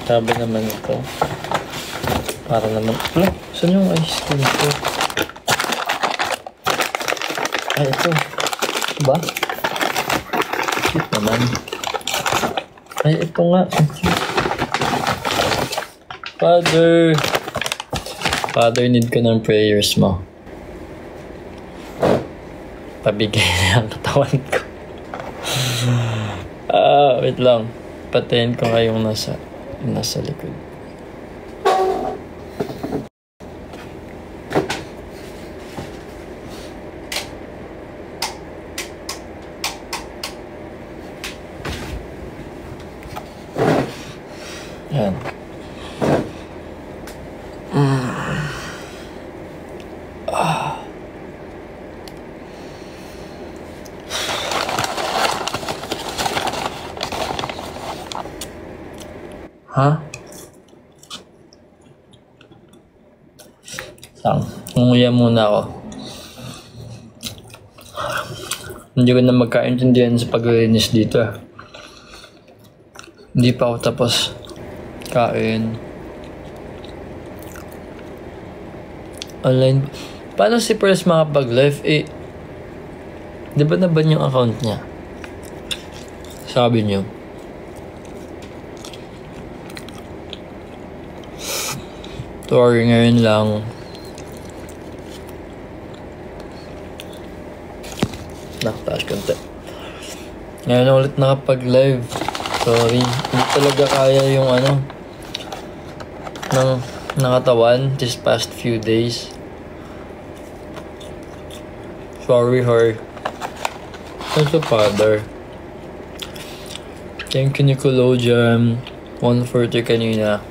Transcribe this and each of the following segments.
Sabi naman ito. Para naman... Wala, saan yung ice cream ko? Ay, ito. Ba? Cute naman. Ay, ito nga. Father, need ko ng prayers mo. Pabigay na ang katawan ko. Wait lang. Patayin ko kayong nasa likod. Yan. Ha? Umuya muna ako. Hindi ko na magkaintindihan sa paglilinis dito. Hindi pa ako tapos kain. Online. Paano si Pers makapag-live? Di ba naban yung account niya? Sabi niyo. Sorry, ngayon lang. Nakataas konti. Ngayon ulit nakapag-live. Sorry. Hindi talaga kaya yung ng nakatawan this past few days. Sorry, her. Also, Father. Thank you, Nickelodeon. 140 kanina.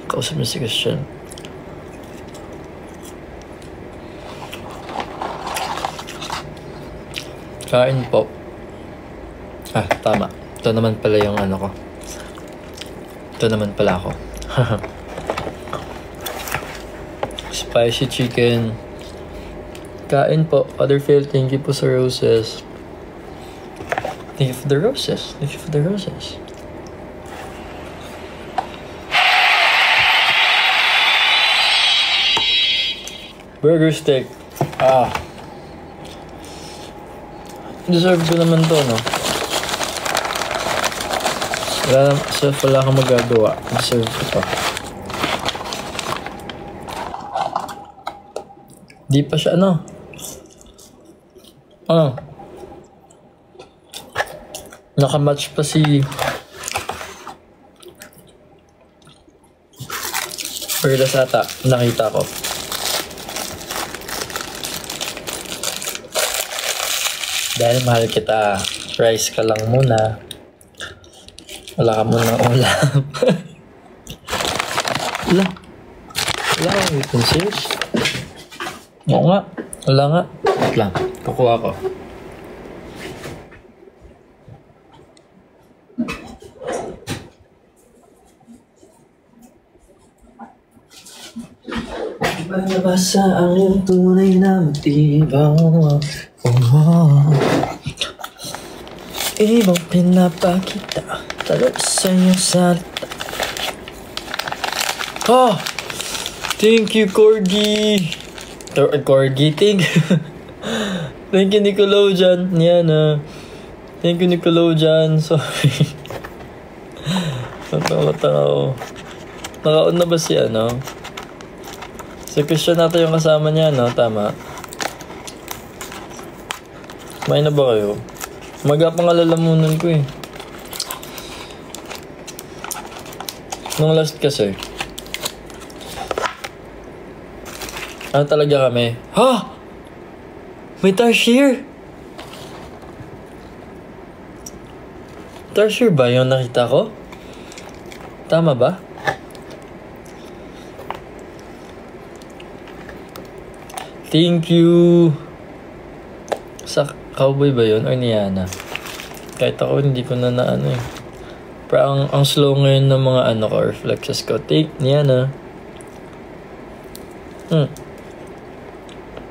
Kausap niya si Christian. Kain po. Tama. Ito naman pala yung ko. Ito naman pala ako. Spicy chicken. Kain po. Father Phil, thank you po sa roses. Thank you for the roses. Thank you for the roses. Burger steak. Deserve ko naman to, no? Wala kang magagawa. Deserve ko to. Di pa siya, nakamatch pa si Perlas ata. Nakita ko. Dahil mahal kita, rice ka lang muna. Wala ka munang ulam. Wala kang utensils. Oo nga. Wala nga. Wait lang. Kukuha ko. Nabasa ang iyong tunay na motibo. Ibang pinapakita talo sa iyong salita. Thank you, Corgi. Corgi, thank you, Nickelodeon. Yan, thank you, Nickelodeon. Sorry. Natawa ako. Nakaon na ba si Si Christian natin yung kasama niya, Tama. Kumain na ba kayo? Maga pang alalamunan ko Nung last kasi. Talaga kami? May Tarsier! Tarsier ba yung nakita ko? Tama ba? Thank you! Sa cowboy ba yun? Or ni Yana? Kahit ako hindi ko na Pero ang slow ngayon ng mga reflexes ko. Take ni Yana.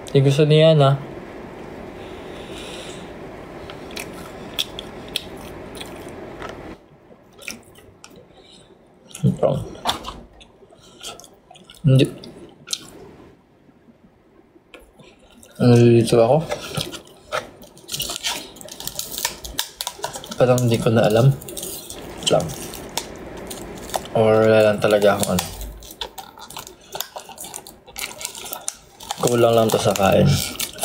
Hindi gusto ni Yana. Ito. Hindi. Nalilito ako. Parang hindi ko na alam. Lang. Or wala lang talaga akong ano. Kulang lang to sa kain.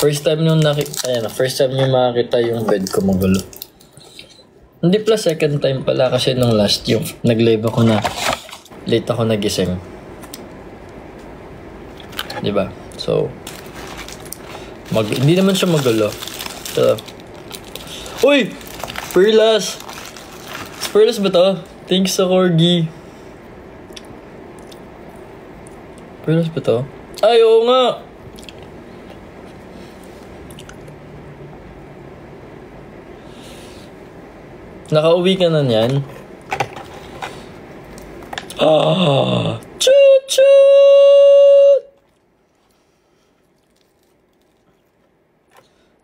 First time nyo makakita yung bed ko magulo. Hindi pala second time pala kasi nung last yung nag-live ako na late ako nagising. Diba? So, hindi naman siya magulo. So, uy! Perlas! Perlas ba to? Thanks sa corgi. Perlas ba to? Ay, oo nga! Nakauwi ka na niyan? Ah! Chut-chut!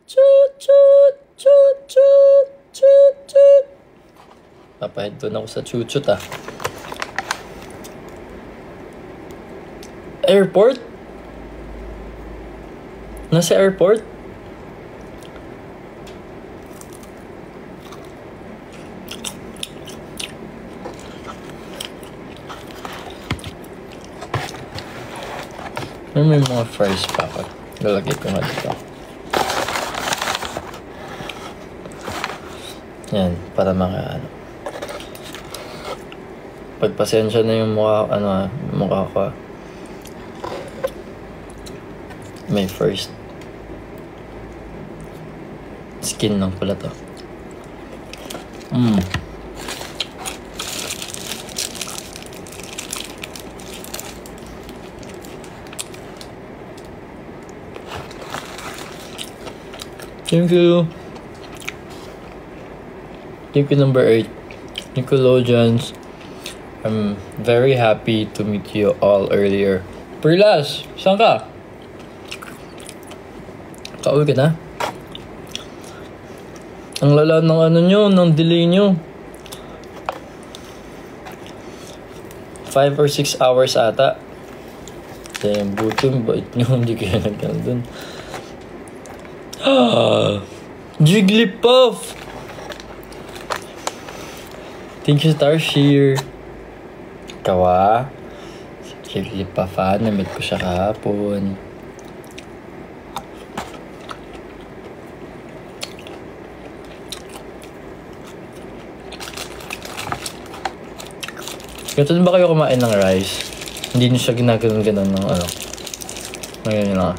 Chut-chut! Chut-chut! Chut-chut! Papahead doon ako sa chut-chut ah. Airport? Nasa airport? May mga fries pa ako. Lalagay ko nga dito. Yan, para mga ano. Pagpasensya na yung mukha ko. May first skin lang pala to. Thank you. Thank you, number 8. Nickelodeons. I'm very happy to meet you all earlier. Perlas, saan ka? Kauwi ka na? Ang lala ng ano nyo, ng delay nyo. 5 or 6 hours ata. Kaya yung buto, bait nyo, hindi kaya nagkano dun. Jigglypuff! Thank you, Starshear. Kawa. Jigglypuff namit ko siya kahapon. Ganito ba kayo kumain ng rice? Hindi nyo siya ginaganon-ganon ng ano. Ngayon na.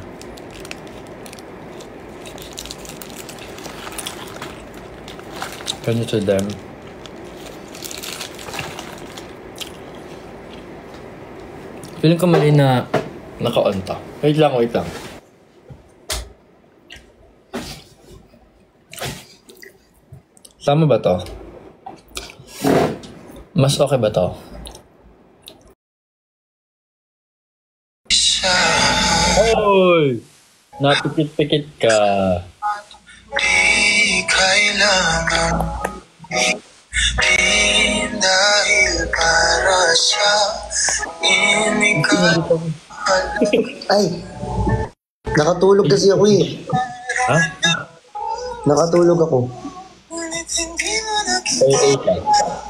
Ganito to them. Feeling ko mali na naka-on to. Wait lang. Tama ba to? Mas okay ba to? Hoy! Napikit-pikit ka. Di kailangan dahil para sa Ay! Nakatulog kasi ako eh. Ha? Nakatulog ako. Ay,